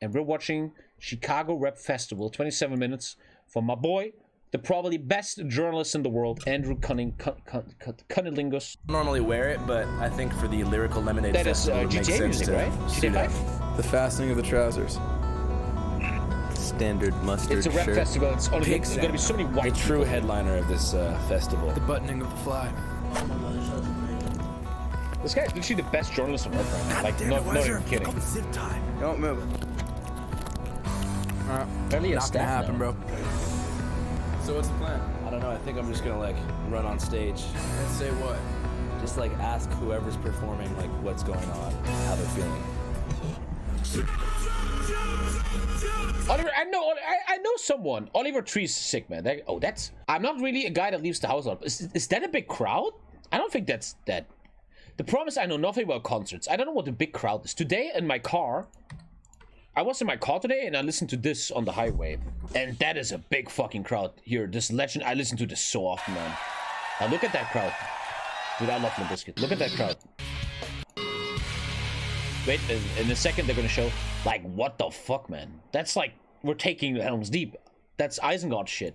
and we're watching Chicago Rap Festival, 27 minutes, from my boy, the probably best journalist in the world, Andrew Callaghan. Normally wear it, but I think for the Lyrical Lemonade that Festival, is GTA music, right? GTA 5? The fastening of the trousers. Standard mustard It's a rap shirt. festival. It's only going to be so many white A true headliner of this festival. The buttoning of the flag. This guy's literally the best journalist on earth right now. Like, not even kidding. Don't move. Barely a Not gonna happen, bro. So what's the plan? I don't know. I think I'm just gonna like run on stage. And say what? Just like ask whoever's performing like what's going on, how they're feeling. Oliver, I know someone. Oliver Tree's sick, man. I'm not really a guy that leaves the house a lot. Is that a big crowd? I don't think that's that. The problem is I know nothing about concerts. I don't know what the big crowd is. Today in my car, I was in my car today and I listened to this on the highway. And that is a big fucking crowd here. This legend, I listen to this so often, man. Now look at that crowd. Dude, I love my biscuit. Look at that crowd. Wait, in a second they're gonna show, like, what the fuck, man? That's like, we're taking Helm's Deep. That's Isengard shit.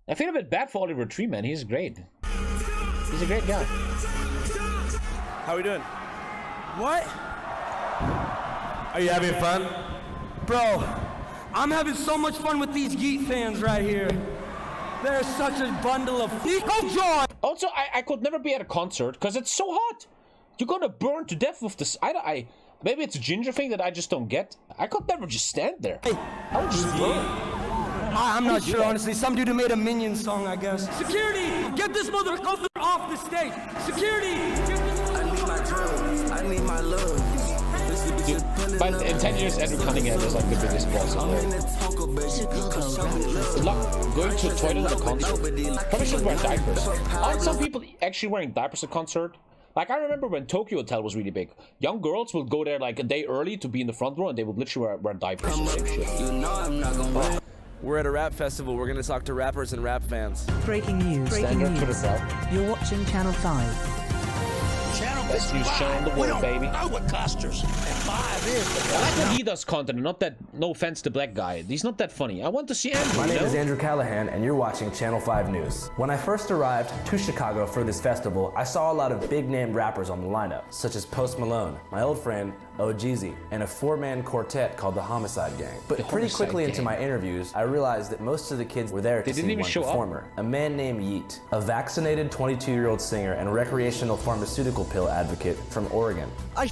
I feel a bit bad for Oliver Tree, man. He's great. He's a great guy. How we doing? What? Are you having fun? Bro, I'm having so much fun with these Yeat fans right here. They're such a bundle of equal joy. Also, I could never be at a concert because it's so hot. You're gonna burn to death with this. Maybe it's a ginger thing that I just don't get. I could never just stand there. Hey, I would just burn. I'm not sure, honestly. Some dude who made a Minion song, I guess. Security, get this motherfucker off the stage. Security, get this motherfucker. I need my love. Dude, but in 10 years, Andrew Callaghan is like the biggest boss of the world. Good luck going to a toilet at a concert. Probably should wear diapers. Aren't some people actually wearing diapers at concert? Like, I remember when Tokyo Hotel was really big. Young girls would go there like a day early to be in the front row and they would literally wear diapers and same shit. We're at a rap festival. We're gonna talk to rappers and rap fans. Breaking news. Breaking news. You're watching Channel 5. Best news channel in the world, baby. I know what clusters. And 5 is. I like that he does content, not that, no offense to black guy. He's not that funny. I want to see Andrew. My name is Andrew Callaghan, and you're watching Channel 5 News. When I first arrived to Chicago for this festival, I saw a lot of big-name rappers on the lineup, such as Post Malone, my old friend OGZ, and a 4-man quartet called the Homicide Gang. But pretty quickly into my interviews, I realized that most of the kids were there to see one performer, a man named Yeat, a vaccinated 22-year-old singer and recreational pharmaceutical pill advocate from Oregon. I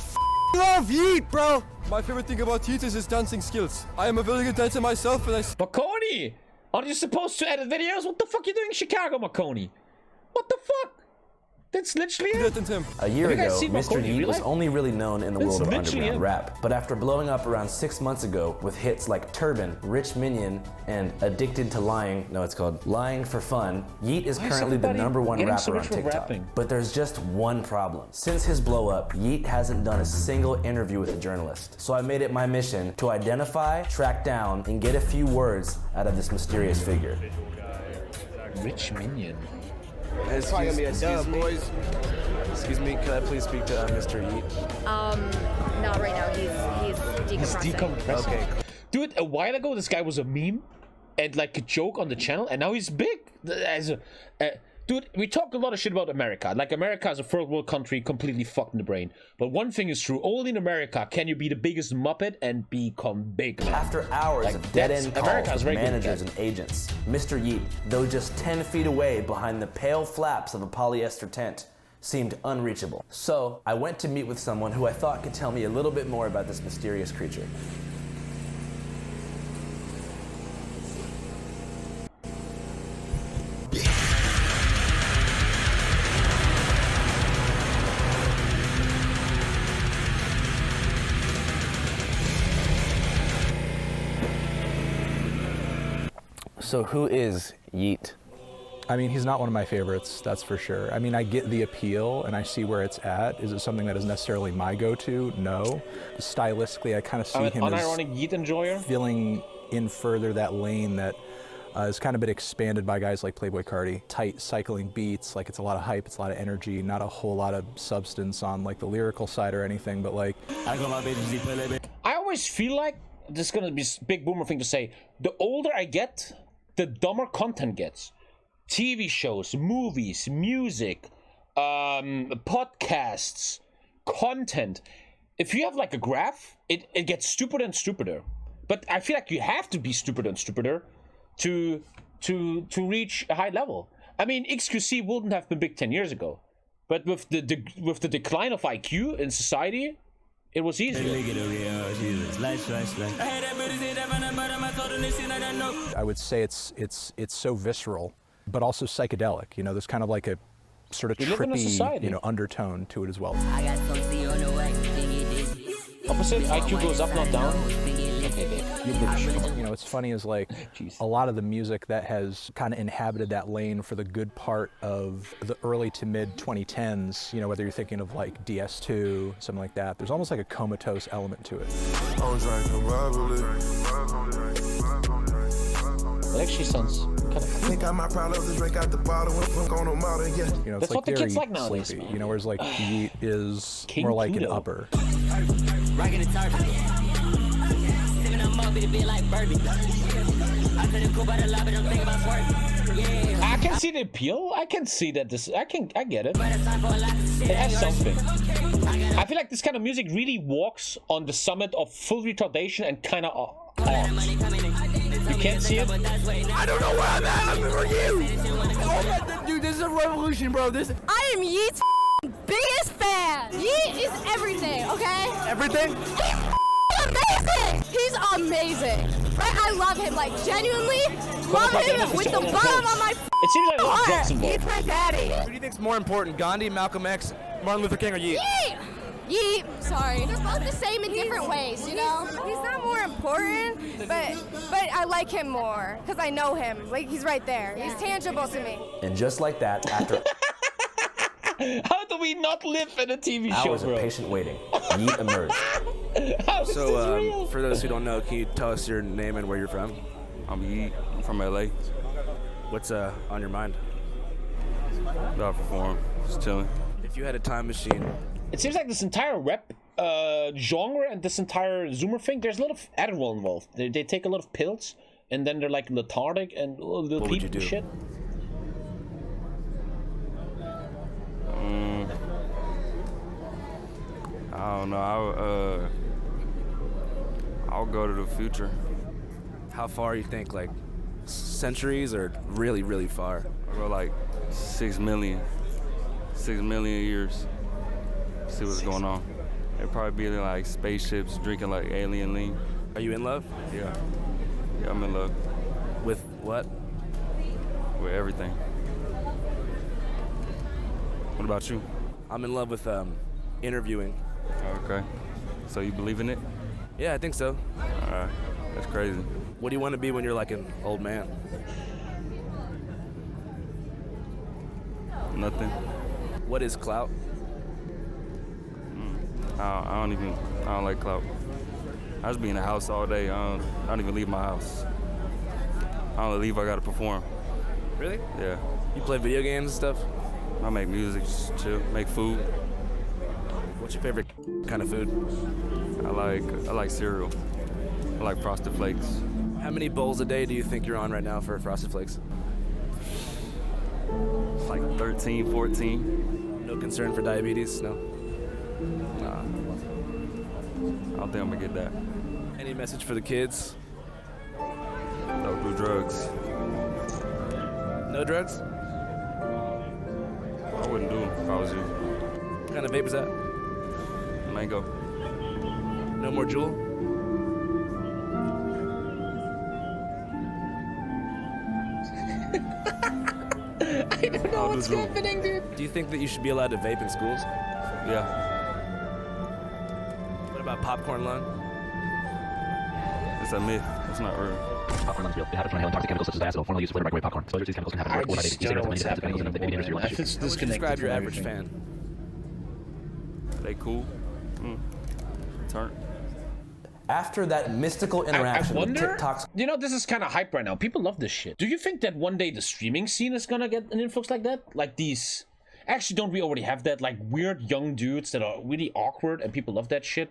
love Yeat, bro! My favorite thing about Yeat is his dancing skills. I am a very good dancer myself, and I... Marconi! Aren't you supposed to edit videos? What the fuck are you doing in Chicago, Marconi? What the fuck? That's literally it. A year ago, Mr. Yeat was only really known in the world of underground rap. But after blowing up around 6 months ago with hits like Turban, Rich Minion, and Addicted to Lying, no, it's called Lying for Fun, Yeat is currently the #1 rapper on TikTok. But there's just one problem. Since his blow up, Yeat hasn't done a single interview with a journalist. So I made it my mission to identify, track down, and get a few words out of this mysterious figure. Rich Minion. It's probably gonna be a dub, boys. Excuse me, can I please speak to Mr. Yeat? Not right now. He's decompressing. Okay. Dude, a while ago, this guy was a meme and like a joke on the channel, and now he's big. Dude, we talk a lot of shit about America. Like, America is a third world country completely fucked in the brain. But one thing is true. Only in America can you be the biggest Muppet and become big. After hours of dead-end calls with managers and agents, Mr. Yeat, though just 10 feet away behind the pale flaps of a polyester tent, seemed unreachable. So, I went to meet with someone who I thought could tell me a little bit more about this mysterious creature. So who is Yeat? I mean, he's not one of my favorites, that's for sure. I mean, I get the appeal and I see where it's at. Is it something that is necessarily my go-to? No. Stylistically, I kind of see him as Yeat enjoyer, filling in further that lane that has kind of been expanded by guys like Playboi Carti. Tight cycling beats, like it's a lot of hype, it's a lot of energy, not a whole lot of substance on like the lyrical side or anything, but like... I always feel like this is gonna be a big boomer thing to say. The older I get, the dumber content gets. TV shows, movies, music, podcasts, content. If you have like a graph, it gets stupider and stupider. But I feel like you have to be stupider and stupider to reach a high level. I mean, XQC wouldn't have been big 10 years ago, but with the decline of IQ in society, it was easier. I would say it's so visceral, but also psychedelic. You know, there's kind of like a sort of trippy, you know, undertone to it as well. Opposite, IQ goes up, not down. Okay, babe. You're British. You know, what's funny is like a lot of the music that has kind of inhabited that lane for the good part of the early to mid 2010s, you know, whether you're thinking of like DS2, something like that, there's almost like a comatose element to it. It actually sounds kind of cool. You know, it's that's like what the kids like nowadays. Sleepy, you know, whereas like Yeat is more like an upper. I can see the appeal. I can see that this. I get it. It has something. I feel like this kind of music really walks on the summit of full retardation and kind of art. You can't see it. I don't know where I'm at. I'm for you. Dude, this is a revolution, bro. I am Yeat's biggest fan. Yeat is everything, okay? Everything? Amazing! He's amazing. Right? I love him, like genuinely love him with the bottom of my It seems like heart. drugs involved. He's my daddy. Who do you think's more important, Gandhi, Malcolm X, Martin Luther King, or Yeat? Yeat, sorry. They're both the same in different ways, you know? He's not more important, but I like him more because I know him. Like, he's right there. He's tangible to me. And just like that, after How do we not live in a TV show, hours of patient waiting, Yeat emerged. So, for those who don't know, can you tell us your name and where you're from? I'm Yeat. I'm from LA. What's on your mind? About to perform. Just chilling. If you had a time machine. It seems like this entire rap genre and this entire Zoomer thing, there's a lot of Adderall involved. They take a lot of pills and then they're like lethargic and little What would you do? shit. I don't know. I'll go to the future. How far you think? Like centuries or really, really far? I'll go like 6 million years. See what's going on. It'd probably be like spaceships drinking like alien lean. Are you in love? Yeah. Yeah, I'm in love. With what? With everything. What about you? I'm in love with interviewing. Okay. So you believe in it? Yeah, I think so. Alright. That's crazy. What do you want to be when you're like an old man? Nothing. What is clout? I don't like clout. I just be in the house all day. I don't even leave my house. I only leave I gotta perform. Really? Yeah. You play video games and stuff? I make music, just chill, make food. What's your favorite kind of food? I like cereal. I like Frosted Flakes. How many bowls a day do you think you're on right now for Frosted Flakes? Like 13, 14. No concern for diabetes? No? Nah. I don't think I'm gonna get that. Any message for the kids? Don't do drugs. No drugs? I wouldn't do them if I was you. What kind of vape is that? Mango. No more Juul? I don't know what's happening, dude. Do you think that you should be allowed to vape in schools? Yeah. What about popcorn lung? It's a myth. It's not real. Popcorn lungs real. It happens when inhaling toxic chemicals such as diacetyl, formerly used to flavor microwave popcorn. Exposure to these chemicals can happen I just don't know what's happening. How would you describe your average fan? They cool. Turn. After that mystical interaction I with wonder, TikTok's... you know, this is kind of hype right now. People love this shit. Do you think that one day the streaming scene is gonna get an influx like that? Like these... Actually, don't we already have that? Like weird young dudes that are really awkward and people love that shit?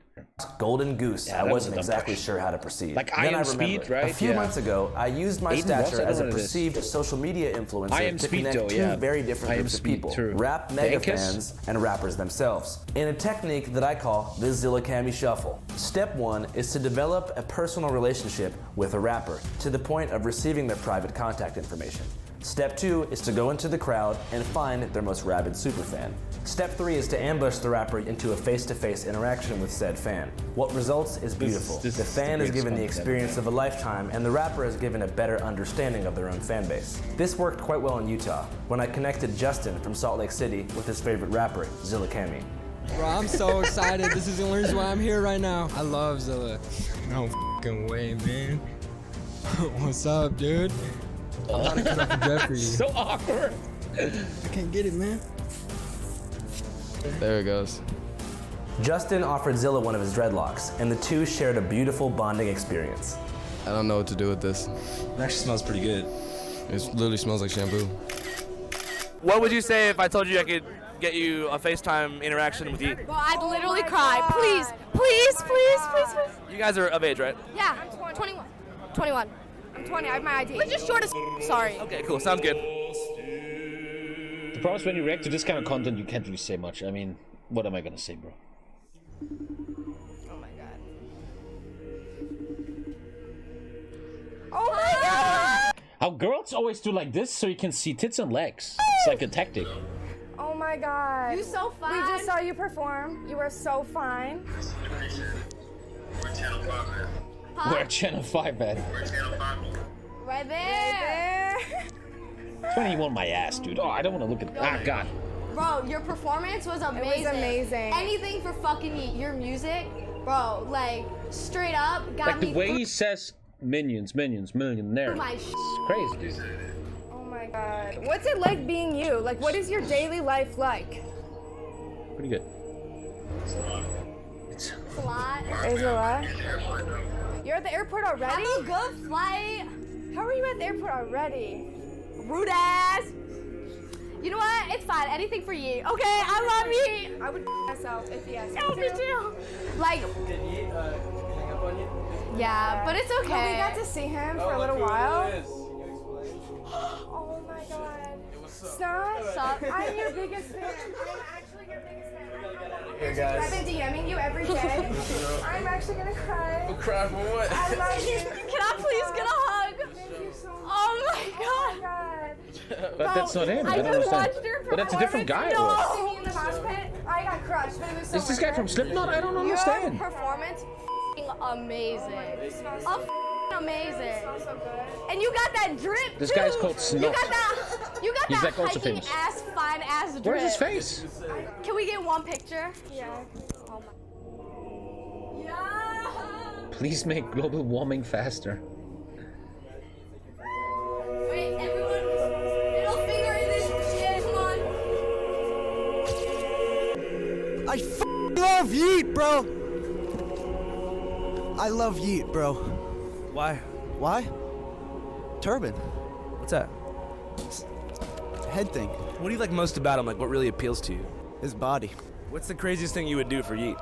Golden Goose. Yeah, I wasn't exactly sure how to proceed. Like Then I Am Speed, right? A few months ago, I used my stature as a perceived social media influencer to connect two very different groups of people. Rap mega fans and rappers themselves. In a technique that I call the ZillaKami shuffle. Step 1 is to develop a personal relationship with a rapper to the point of receiving their private contact information. Step 2 is to go into the crowd and find their most rabid superfan. Step 3 is to ambush the rapper into a face-to-face interaction with said fan. What results is beautiful. The fan is given the experience of a lifetime, and the rapper is given a better understanding of their own fan base. This worked quite well in Utah, when I connected Justin from Salt Lake City with his favorite rapper, ZillaKami. Bro, I'm so excited. This is the only reason why I'm here right now. I love Zilla. No fucking way, man. What's up, dude? I'm about to cut off the dread for you. So awkward. I can't get it, man. There it goes. Justin offered Zilla one of his dreadlocks, and the two shared a beautiful bonding experience. I don't know what to do with this. It actually smells pretty good. It literally smells like shampoo. What would you say if I told you I could get you a FaceTime interaction with Yeat? Well, I'd literally cry. Please, please, please, please, please. You guys are of age, right? Yeah, I'm 21. 21. I'm 20. I have my ID. We're just short as sorry. Okay, cool. Sounds good. The problem is when you react to this kind of content, you can't really say much. I mean, what am I gonna say, bro? Oh my god. Oh my god! How girls always do like this so you can see tits and legs. It's like a tactic. Oh my god. You're so fine. We just saw you perform. You were so fine. We're Channel 5 at. Right there. 21 my ass, dude. Oh, I don't want to look at. Ah, God. Bro, your performance was amazing. It was amazing. Anything for fucking Yeat. Your music, bro, like straight up got like me. The way he says minions, millionaire. It's crazy, dude. Oh my god. What's it like being you? Like, what is your daily life like? Pretty good. It's a lot. Is it a lot? You're at the airport already? Have a good flight. How are you at the airport already? Rude ass. You know what? It's fine. Anything for Yeat. Okay, I love Yeat. I would myself if he asked me to. Me too. Like. Did Yeat hang up on you? Yeah, but it's okay. But we got to see him for a little while. Oh my god. Stop. I'm your biggest fan. I'm actually your biggest fan. Hey guys. I've been DMing you every day. I'm actually gonna cry. Well, cry for what? I love you. Can I please get a hug? Thank you so much. Oh my god. But that's not him. I don't understand. But that's a different guy. No. See me in the mosh pit? I got crushed, but it was so Is this guy from Slipknot? I don't understand. Your performance amazing. Amazing. And you got that drip. This guy's called Snot. You got that. You got He's that like also hiking famous. ass, fine ass drip. Where's his face? Can we get one picture? Yeah. Oh my. Yeah. Please make global warming faster. Wait, everyone. Middle finger in this shit. Come on. I love Yeat, bro. I love Yeat, bro. Why? Why? Turban. What's that? Head thing. What do you like most about him? Like, what really appeals to you? His body. What's the craziest thing you would do for Yeat?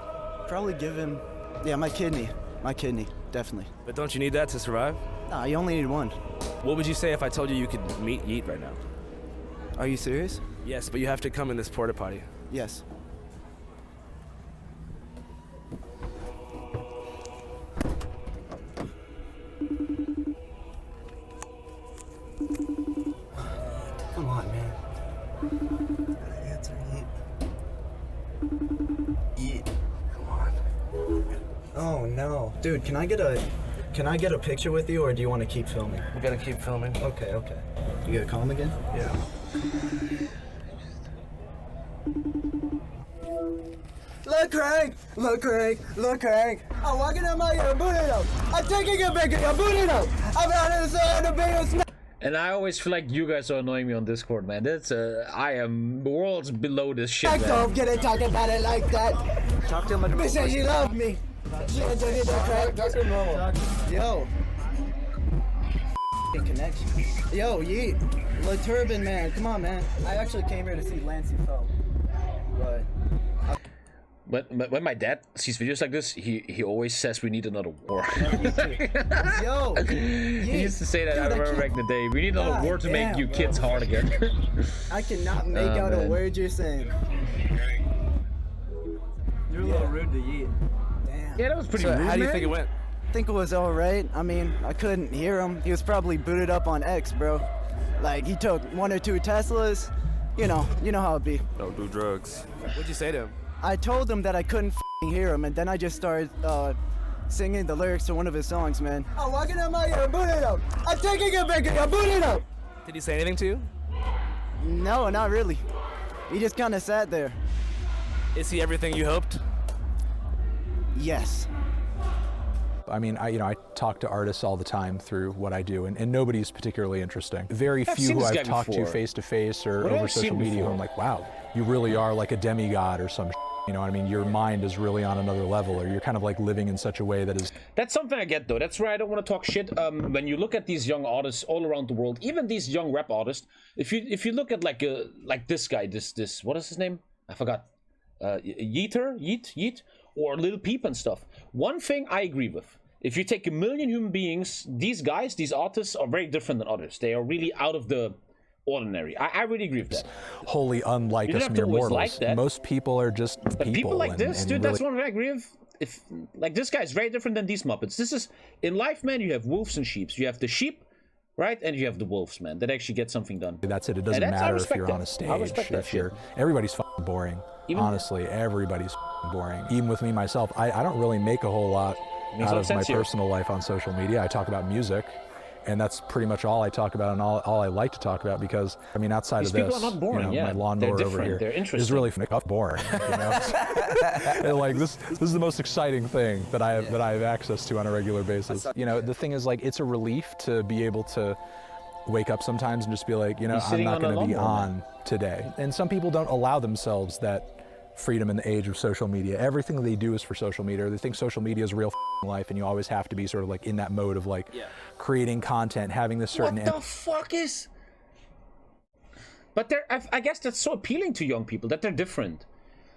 Probably give him, yeah, my kidney. My kidney, definitely. But don't you need that to survive? Nah, you only need one. What would you say if I told you you could meet Yeat right now? Are you serious? Yes, but you have to come in this porta potty. Yes. Come on, man. Gotta answer, Yeat. Come on. Oh no, dude. Can I get a picture with you, or do you want to keep filming? We're gonna keep filming. Okay. You gonna call him again? Yeah. Look, Craig! I'm walking out my burrito. I'm taking a big burrito. I'm out of the biggest. And I always feel like you guys are annoying me on Discord, man. That's I am worlds below this shit, man. Don't get it talking about it like that. Talk to him like a Bitch said she loved me. She don't need that, Craig. Talk to him normal. Yo. connection. Yo, Yeat, Le Turban, man, come on, man. I actually came here to see Lancey Fell, but when my dad sees videos like this, he always says we need another war. Yo, he used to say that. Dude, I remember back in the day. We need another war to make you kids hard again. I cannot make out a word you're saying. You're a little rude to Yeat. Damn. Yeah, that was pretty So rude, how do you man. think it went? I think it was all right. I mean, I couldn't hear him. He was probably booted up on X, bro. Like, he took 1 or 2 Teslas. You know how it be. Don't do drugs. What'd you say to him? I told him that I couldn't hear him, and then I just started singing the lyrics to one of his songs, man. I'm walking out my ear, boot it up. I'm taking it back, I'm booting it up. Did he say anything to you? No, not really. He just kind of sat there. Is he everything you hoped? Yes. I mean, I talk to artists all the time through what I do, and nobody's particularly interesting. Very few who I've talked to face to face or over social media who I'm like, wow, you really are like a demigod or some. You know what I mean? Your mind is really on another level, or you're kind of like living in such a way that is. That's something I get though. That's where I don't want to talk shit. When you look at these young artists all around the world, even these young rap artists, if you look at like this guy, this what is his name? I forgot. Yeat, or Lil Peep and stuff. One thing I agree with. If you take 1 million human beings, these guys, these artists are very different than others. They are really out of the ordinary. I really agree with that. Wholly unlike us mere mortals. Like that. Most people are just but people like this, dude, really... that's one thing I agree with. If like this guy is very different than these Muppets. This is in life, man. You have wolves and sheep. You have the sheep, right, and you have the wolves, man. That actually get something done. That's it. It doesn't matter if you're on a stage. If you're, everybody's fucking boring. Honestly, everybody's fucking boring. Even with me myself, I don't really make a whole lot out of my personal life on social media. I talk about music, and that's pretty much all I talk about and all I like to talk about, because I mean, outside these of this, people are not boring, my lawnmower over here is really boring. You know? And like this is the most exciting thing that I have access to on a regular basis. You know, the thing is, like, it's a relief to be able to wake up sometimes and just be like, you know, I'm not going to be on today. And some people don't allow themselves that freedom in the age of social media. Everything they do is for social media. They think social media is real life, and you always have to be sort of like in that mode of like creating content, having this certain. What the fuck is? But I guess that's so appealing to young people that they're different.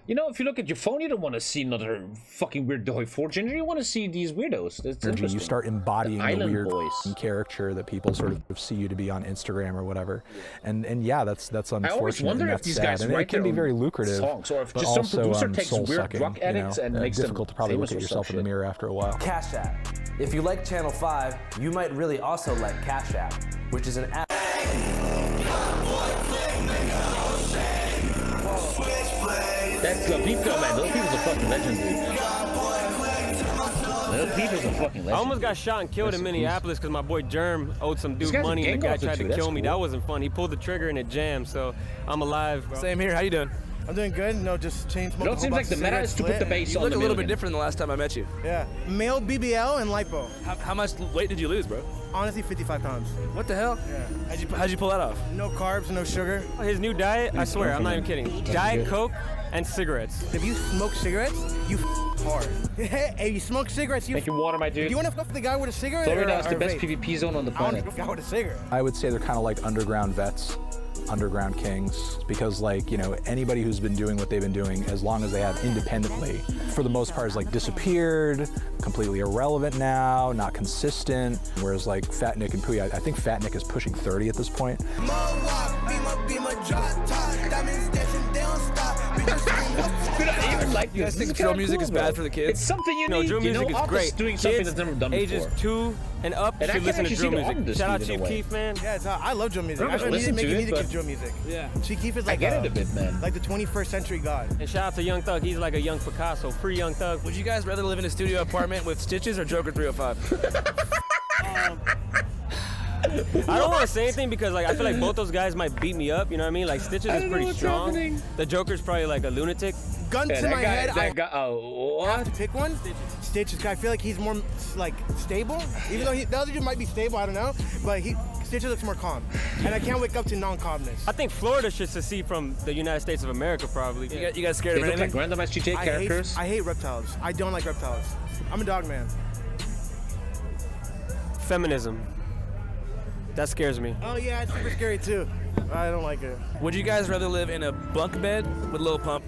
You know, if you look at your phone, you don't want to see another fucking weird HOI4 ginger. You want to see these weirdos. That's interesting. You start embodying the weird character that people sort of see you to be on Instagram or whatever. And yeah, that's unfortunate. I always wonder if these guys write it can be very lucrative, songs, or if just some producer takes weird drug addicts and makes them difficult to probably look at yourself in the mirror after a while. Cash App. If you like Channel 5, you might really also like Cash App, which is an app. That's Lil Peep, man. Lil Peep is a fucking legend, dude. Lil Peep is a fucking legend. I almost got shot and killed in Minneapolis because my boy Germ owed some dude money and the guy tried to kill me. That wasn't fun. He pulled the trigger and it jammed, so I'm alive, bro. Same here. How you doing? I'm doing good. No, just changed my. It seems like the meta is to put the bass on the You look a little bit different than the last time I met you. Yeah. Male BBL and lipo. How much weight did you lose, bro? Honestly, 55 pounds. What the hell? Yeah. How'd you pull that off? No carbs, no sugar. His new diet, I swear, I'm not even kidding. Diet Coke and cigarettes. If you smoke cigarettes, you hard. Hey, you smoke cigarettes, you making water, my dude. Do you want to fuck the guy with a cigarette? Florida is the best PvP zone on the planet. I want to fuck the guy with a cigarette. I would say they're kind of like underground vets, underground kings, because, like, you know, anybody who's been doing what they've been doing as long as they have independently, for the most part, is like disappeared, completely irrelevant now, not consistent. Whereas like Fat Nick and Pooey, I think Fat Nick is pushing 30 at this point. You guys think drill music is bad for the kids? It's something you need. Drill music is great. Doing something that's never done ages before. 2 and up should listen to drill music. Shout out Chief Keef, man. Yeah, I love drill music. I need to make music with drill music. Yeah. Chief Keef is like I get it a bit, man. Like the 21st century god. And shout out to Young Thug. He's like a young Picasso. Free Young Thug. Would you guys rather live in a studio apartment with Stitches or Joker 305? I don't want to say anything because, like, I feel like both those guys might beat me up. You know what I mean? Like, Stitches is pretty strong. Happening. The Joker's probably like a lunatic. Gun to my head. I what? have to pick one. Stitches. I feel like he's more like stable. Even though the other dude might be stable, I don't know. But Stitches looks more calm, and I can't wake up to non-calmness. I think Florida should secede from the United States of America, probably. Yeah. You guys scared of anything? Like random SGJ characters. I hate reptiles. I don't like reptiles. I'm a dog man. Feminism. That scares me. Oh yeah, it's super scary too. I don't like it. Would you guys rather live in a bunk bed with Lil Pump?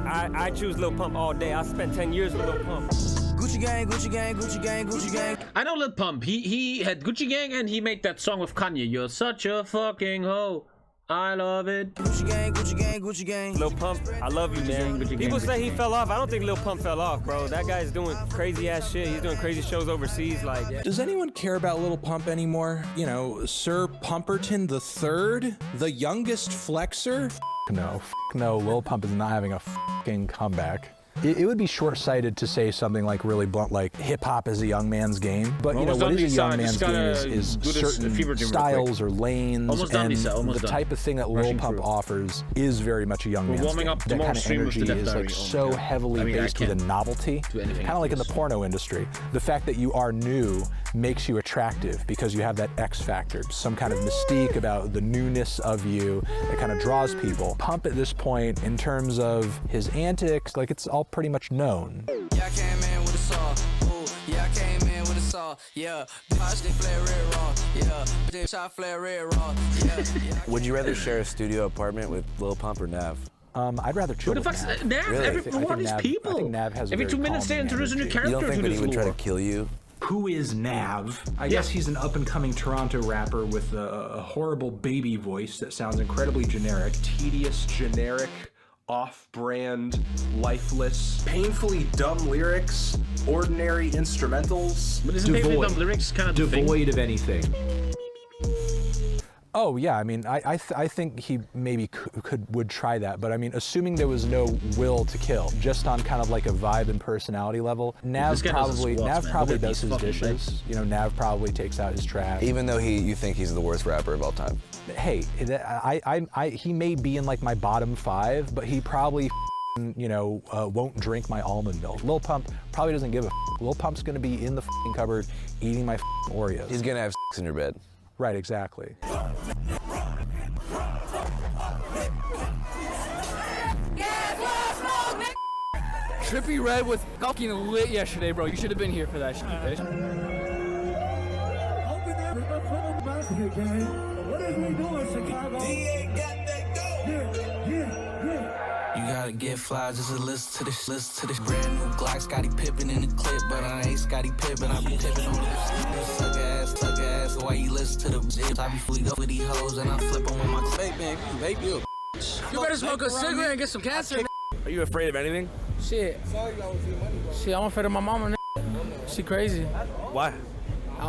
I choose Lil Pump all day. I spent 10 years with Lil Pump. Gucci gang, Gucci gang, Gucci gang, Gucci gang. I know Lil Pump. He had Gucci Gang and he made that song with Kanye. You're such a fucking hoe. I love it. Gucci gang, Gucci gang, Gucci gang. Lil Pump, I love you, man. People say he fell off. I don't think Lil Pump fell off, bro. That guy's doing crazy ass shit. He's doing crazy shows overseas. Like, Does anyone care about Lil Pump anymore? You know, Sir Pumperton III, the youngest flexer? No, no, Lil Pump is not having a fucking comeback. It would be short-sighted to say something like really blunt, like hip-hop is a young man's game. But you know, what is a young man's game is certain styles or lanes, and the type of thing that Lil Pump offers is very much a young man's game. That kind of energy is like so heavily based with a novelty, kind of like in the porno industry. The fact that you are new makes you attractive because you have that X factor, some kind of mystique about the newness of you that kind of draws people. Pump at this point, in terms of his antics, like it's all pretty much known. Yeah, I came in with a saw. Ooh, yeah, I came in with a saw. Yeah, bitch, they flare red raw. Yeah, they shot flare red raw. Yeah. Would you rather share a studio apartment with Lil Pump or Nav? I'd rather chill with Nav. Nav? Really? What are these people? I think Nav has every 2 minutes they introduce a new character. You don't think that he would try to kill you? Who is Nav? I guess he's an up-and-coming Toronto rapper with a horrible baby voice that sounds incredibly generic. Tedious, generic, off-brand, lifeless, painfully dumb lyrics, ordinary instrumentals. But isn't painfully dumb lyrics kind of devoid of anything? Oh yeah, I mean, I think he maybe would try that, but I mean, assuming there was no will to kill, just on kind of like a vibe and personality level, Nav probably does his dishes. You know, Nav probably takes out his trash. Even though you think he's the worst rapper of all time. Hey, he may be in like my bottom 5, but he probably you know won't drink my almond milk. Lil Pump probably doesn't give a Lil Pump's gonna be in the cupboard eating my Oreos. He's gonna have in your bed. Right, exactly. Trippy Red was fucking lit yesterday, bro. You should have been here for that shit, bitch. What is we doing, Chicago? You gotta get fly just to listen to this brand new Glock. Scottie Pippen in the clip, but I ain't Scottie Pippen. I be tipping on the suck ass. Why you listen to the bitch? I be fully up with these hoes and I flip them on my clip, man. You better smoke a cigarette and get some cancer. Are you afraid of anything? Shit, I'm afraid of my mama. She crazy. Why?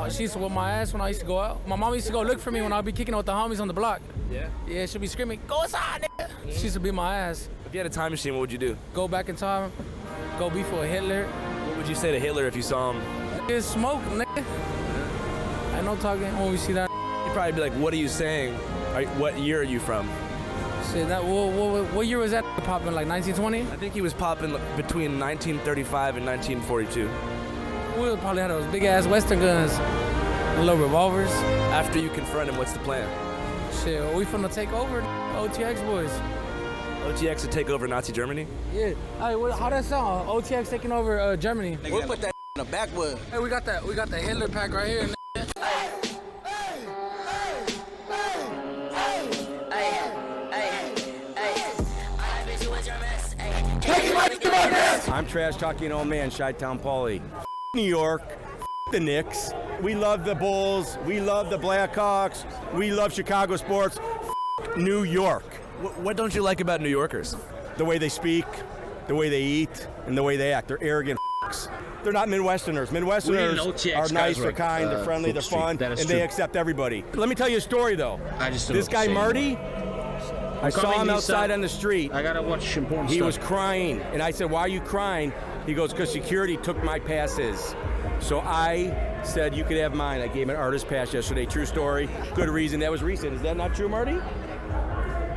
She used to whip my ass when I used to go out. My mom used to go look for me when I'd be kicking out with the homies on the block. Yeah? Yeah, she'd be screaming, go inside, nigga. She used to beat my ass. If you had a time machine, what would you do? Go back in time, go be for Hitler. What would you say to Hitler if you saw him? It's smoke, nigga. I know talking when we see that. He'd probably be like, what are you saying? What year are you from? Shit, what year was that popping, like 1920? I think he was popping between 1935 and 1942. We probably had those big-ass Western guns, little revolvers. After you confront him, what's the plan? Shit, we finna take over OTX boys. OTX to take over Nazi Germany? Yeah. Hey, how that sound? OTX taking over Germany. We'll put that in the backwood. Hey, we got the Hitler pack right here. I'm trash talking old man, Chi-Town Paulie. New York, the Knicks. We love the Bulls. We love the Blackhawks. We love Chicago sports. New York. What don't you like about New Yorkers? The way they speak, the way they eat, and the way they act. They're arrogant. They're not Midwesterners. Midwesterners are nice, they're kind, they're friendly, they're fun, and they accept everybody. Let me tell you a story, though. This guy, Marty, I saw him outside on the street. I gotta watch important He stuff. was crying, and I said, why are you crying? He goes, because security took my passes. So I said, you could have mine. I gave him an artist pass yesterday. True story. Good reason. That was recent. Is that not true, Marty?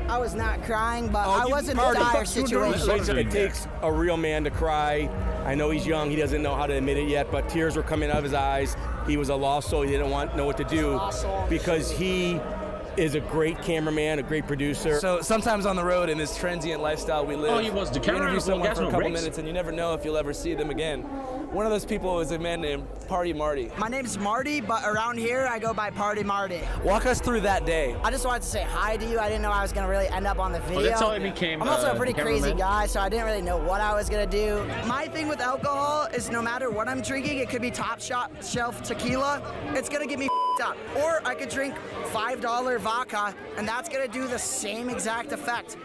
I was not crying, but I was in a dire situation. It takes a real man to cry. I know he's young. He doesn't know how to admit it yet, but tears were coming out of his eyes. He was a lost soul. He didn't know what to do because he is a great cameraman, a great producer. So sometimes on the road in this transient lifestyle we live, he was the camera. You interview someone for a couple minutes and you never know if you'll ever see them again. One of those people is a man named Party Marty. My name's Marty, but around here I go by Party Marty. Walk us through that day. I just wanted to say hi to you. I didn't know I was gonna really end up on the video. Oh, that's how I became. I'm also a pretty crazy cameraman. guy, so I didn't really know what I was gonna do. My thing with alcohol is no matter what I'm drinking, it could be top shelf tequila, it's gonna get me up. Or I could drink $5 vodka, and that's gonna do the same exact effect.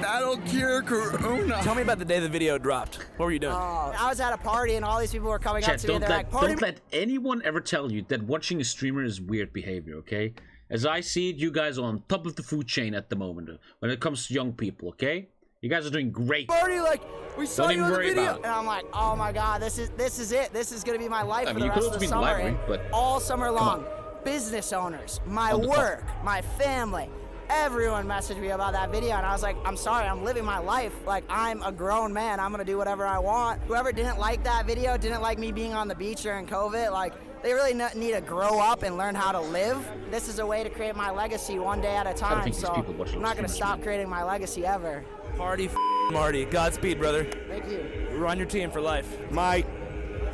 That'll cure Corona. Tell me about the day the video dropped. What were you doing? I was at a party, and all these people were coming up to me. They're like, "Party." Don't let anyone ever tell you that watching a streamer is weird behavior, okay? As I see it, you guys are on top of the food chain at the moment when it comes to young people, okay? You guys are doing great. Party, like, we saw Don't you even on the worry video. about it. And I'm like, oh my God, this is it. This is gonna be my life for the rest of the summer. Library, And but all summer long, business owners, my work, my family, everyone messaged me about that video, and I was like, I'm sorry, I'm living my life. Like, I'm a grown man. I'm gonna do whatever I want. Whoever didn't like that video, didn't like me being on the beach during COVID, like, they really need to grow up and learn how to live. This is a way to create my legacy one day at a time, so I'm not gonna stop creating my legacy ever. Party Marty. Godspeed, brother. Thank you. We're on your team for life. My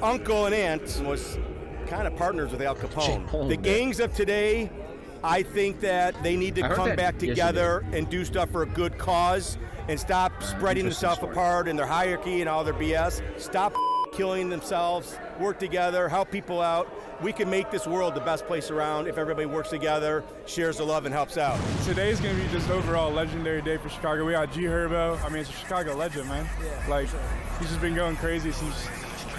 uncle and aunt was kind of partners with Al Capone. The gangs of today, I think that they need to come back together and do stuff for a good cause and stop spreading themselves apart in their hierarchy and all their BS. Stop killing themselves, work together, help people out. We can make this world the best place around if everybody works together, shares the love, and helps out. Today's gonna be just overall a legendary day for Chicago. We got Herbo. I mean, it's a Chicago legend, man. Yeah, like, he's just been going crazy since.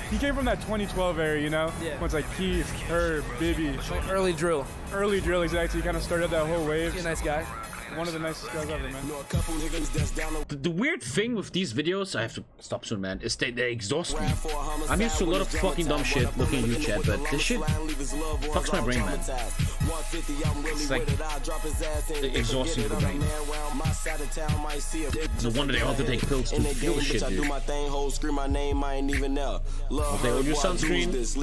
He came from that 2012 era, you know? Yeah. When it's like Keith, Herb, Bibby. Like early drill. Early drill, exactly. He kind of started that whole wave. He's a nice guy. One of the nicest guys ever, man. The weird thing with these videos, I have to stop soon, man, is they exhaust me. I'm used to a lot of fucking dumb shit looking at you, chat, but this shit fucks my brain, man. It's like exhausting the brain. No wonder they all have to take pills to feel the shit, dude. They all use sunscreen. Just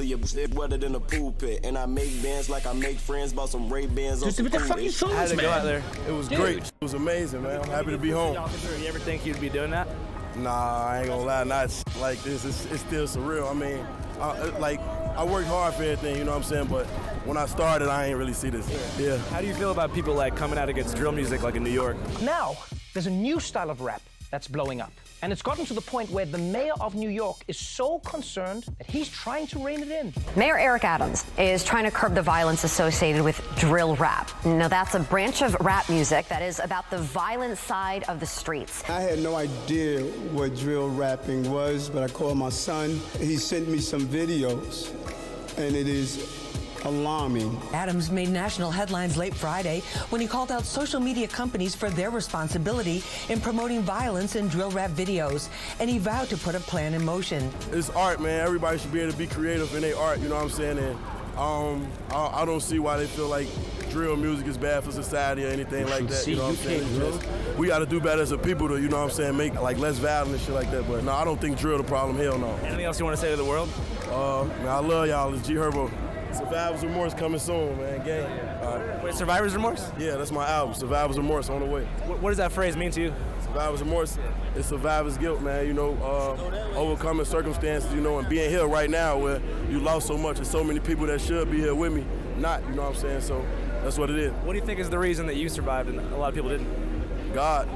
with the fucking phones, man. How'd it go out there? It was great. It was amazing, man. I'm happy to be home. You ever think you'd be doing that? Nah, I ain't gonna lie. Not like this. It's still surreal. I mean, I worked hard for everything, you know what I'm saying? But when I started, I ain't really see this. Yeah. How do you feel about people like coming out against drill music like in New York? Now, there's a new style of rap that's blowing up. And it's gotten to the point where the mayor of New York is so concerned that he's trying to rein it in. Mayor Eric Adams is trying to curb the violence associated with drill rap. Now, that's a branch of rap music that is about the violent side of the streets. I had no idea what drill rapping was, but I called my son. He sent me some videos, and it is alarming. Adams made national headlines late Friday when he called out social media companies for their responsibility in promoting violence in drill rap videos, and he vowed to put a plan in motion. It's art, man. Everybody should be able to be creative in their art, you know what I'm saying? And I don't see why they feel like drill music is bad for society or anything like that, you know what I'm saying? We got to do better as a people to, you know what I'm saying, make like less violent and shit like that. But no, I don't think drill the problem, hell no. Anything else you want to say to the world? Man, I love y'all. It's Herbo. Survivor's Remorse coming soon, man. Gang. Wait, Survivor's Remorse? Yeah, that's my album. Survivor's Remorse on the way. What does that phrase mean to you? Survivor's Remorse. It's survivor's guilt, man. You know, overcoming circumstances, you know, and being here right now where you lost so much and so many people that should be here with me, not, you know what I'm saying? So that's what it is. What do you think is the reason that you survived and a lot of people didn't? God.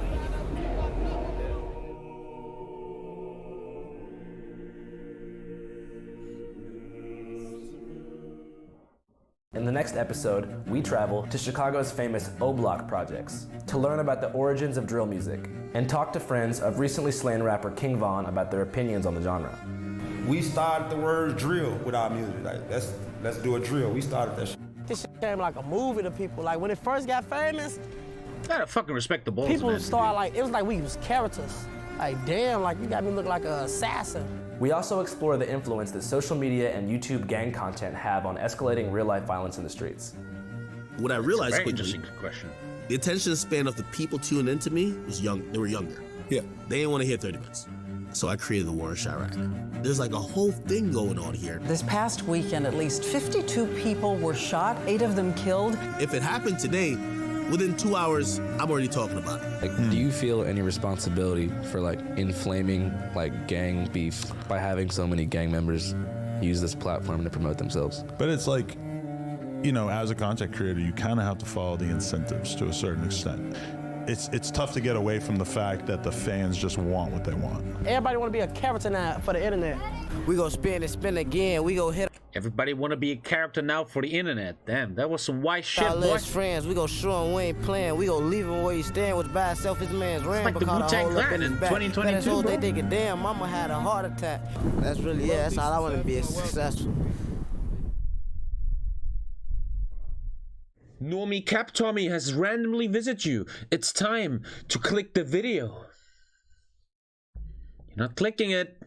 In the next episode, we travel to Chicago's famous O-Block projects to learn about the origins of drill music and talk to friends of recently slain rapper King Von about their opinions on the genre. We started the word drill with our music. Like, let's do a drill. We started that shit. This shit came like a movie to people. Like, when it first got famous, You gotta fucking respect the balls, people man. started like, it was like we was characters. Like, damn, like, you got me look like an assassin. We also explore the influence that social media and YouTube gang content have on escalating real-life violence in the streets. What I realized quickly, interesting question. The attention span of the people tuning into me was young. They were younger. Yeah. They didn't want to hear 30 minutes. So I created the war in Chirac. There's like a whole thing going on here. This past weekend, at least 52 people were shot, 8 of them killed. If it happened today, Within 2 hours, I'm already talking about it. Like, do you feel any responsibility for like inflaming like gang beef by having so many gang members use this platform to promote themselves? But it's like, you know, as a content creator, you kind of have to follow the incentives to a certain extent. It's tough to get away from the fact that the fans just want what they want. Everybody want to be a character now for the internet. We go spin and spin again. We go hit. Everybody want to be a character now for the internet. Damn, that was some white shit, Our boy. last friends, we go show him we ain't playing. We go leave him where he stand, which by itself his man's ran. Like the Wu-Tang Clan in 2022, They thinking, damn, mama had a heart attack. That's really, yeah, that's all I want to be successful. Normie Cap Tommy has randomly visited you. It's time to click the video. You're not clicking it.